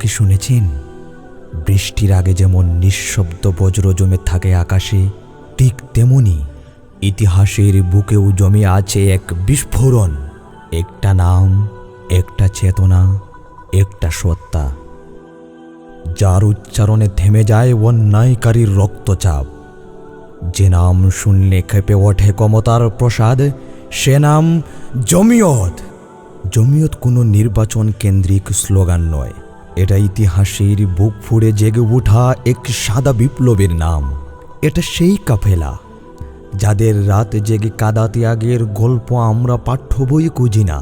কি শুনেছেন? বৃষ্টির আগে যেমন নিঃশব্দ বজ্র জমে থাকে আকাশে, ঠিক তেমনি ইতিহাসের বুকেও জমে আছে এক বিস্ফোরণ, একটা নাম, একটা চেতনা, একটা সত্তা, যার উচ্চারণে থেমে যায় অন্যায়কারীর রক্তচাপ। যে নাম শুনলে খেপে ওঠে ক্ষমতার প্রসাদ, সে নাম জমিয়ত। জমিয়ত কোনো নির্বাচন কেন্দ্রিক স্লোগান নয়, এটা ইতিহাসের বুক ফুঁড়ে জেগে ওঠা এক সাদা বিপ্লবের নাম। এটা সেই কাফেলা যাদের রাত জেগে কাদা ত্যাগের গল্প আমরা পাঠ্য বই খুঁজি না,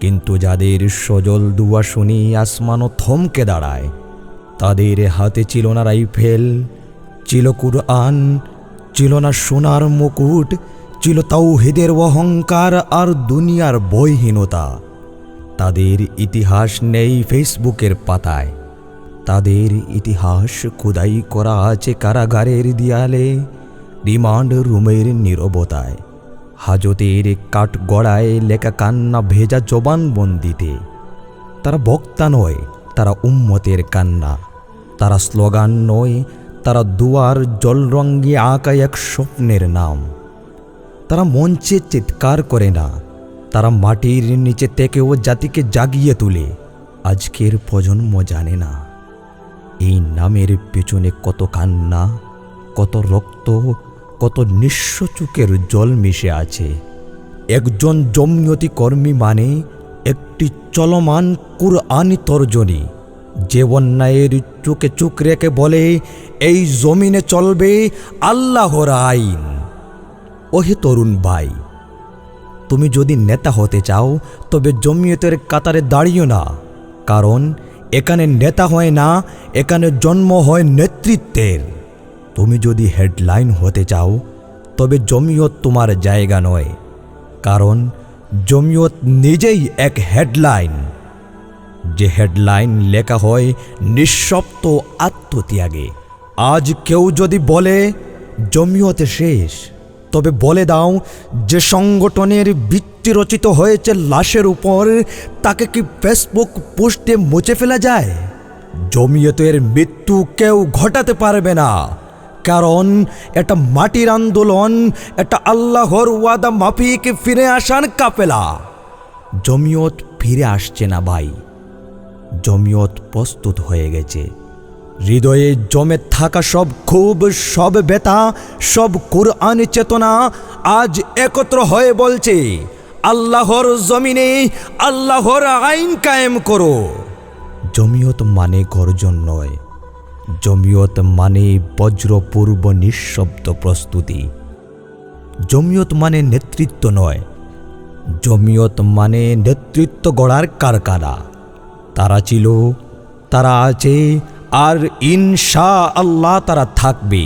কিন্তু যাদের সজল দুয়া শুনি আসমানও থমকে দাঁড়ায়। তাদের হাতে ছিল না রাইফেল, ছিল কুরআন, ছিল না সোনার মুকুট, ছিল তাওহীদের অহংকার আর দুনিয়ার ভয়হীনতা। তাদের ইতিহাস নেই ফেসবুকের পাতায়, তাদের ইতিহাস খোদাই করা আছে কারাগারের দেয়ালে, রিমান্ড রুমের নীরবতায়, হাজতের কাঠগড়ায় লেখা কান্না ভেজা জবানবন্দিতে। তারা বক্তা নয়, তারা উম্মতের কান্না। তারা স্লোগান নয়, তারা দুয়ার জলরঙ্গে আঁকা এক স্বপ্নের নাম। তারা মঞ্চে চিৎকার করে না, তারা মাটির নিচে থেকেও জাতিকে জাগিয়ে তোলে। আজকের প্রজন্ম জানে না এই নামের পেছনে কত কান্না, কত রক্ত, কত নিঃস্ব চোখের জল মিশে আছে। একজন জমিয়তি কর্মী মানে একটি চলমান কুরআনি তর্জনী, যে অন্যায়ের চোখে চোখ রেখে বলে, এই জমিনে চলবে আল্লাহর আইন। ওহে তরুণ ভাই, তুমি যদি নেতা হতে চাও তবে জমিয়তের কাতারে দাঁড়িও না, কারণ এখানে নেতা হয় না, এখানে জন্ম হয় নেতৃত্বের। তুমি যদি হেডলাইন হতে চাও তবে জমিয়ত তোমার জায়গা নয়, কারণ জমিয়ত নিজেই এক হেডলাইন। যে হেডলাইন লেখা হয় নিঃশব্দ আত্মত্যাগে। আজ কেউ যদি বলে জমিয়ত শেষ, তবে বলে দাও, যে সংগঠনের ভিত্তি রচিত হয়েছে লাশের উপর, তাকে কি ফেসবুক পোস্টে মুছে ফেলা যায়? জমিয়তের মৃত্যু কেউ ঘটাতে পারবে না, কারণ এটা মাটির আন্দোলন, এটা আল্লাহর ওয়াদা মাফিক ফিরে আসার কাফেলা। জমিয়ত ফিরে আসছে না ভাই, জমিয়ত প্রস্তুত হয়ে গেছে। হৃদয়ে জমে থাকা সব ক্ষোভ, সব ব্যথা, সব কুরআনি চেতনা আজ একত্র হয়ে বলছে, আল্লাহর জমিনে আল্লাহর আইন কায়েম করো। জমিয়ত মানে গর্জন নয়, জমিয়ত মানে বজ্রপূর্ব নিঃশব্দ প্রস্তুতি। জমিয়ত মানে নেতৃত্ব নয়, জমিয়ত মানে নেতৃত্ব গড়ার কারখানা। তারা ছিল, তারা আছে, আর ইনশাআল্লাহ তারা থাকবে।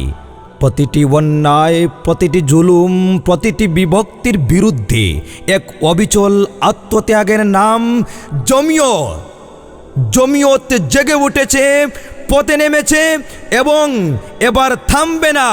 প্রতিটি অন্যায়, প্রতিটি জুলুম, প্রতিটি বিভক্তির বিরুদ্ধে এক অবিচল আত্মত্যাগের নাম জমিয়ত। জমিয়ত জেগে উঠেছে, পথে নেমেছে এবং এবার থামবে না।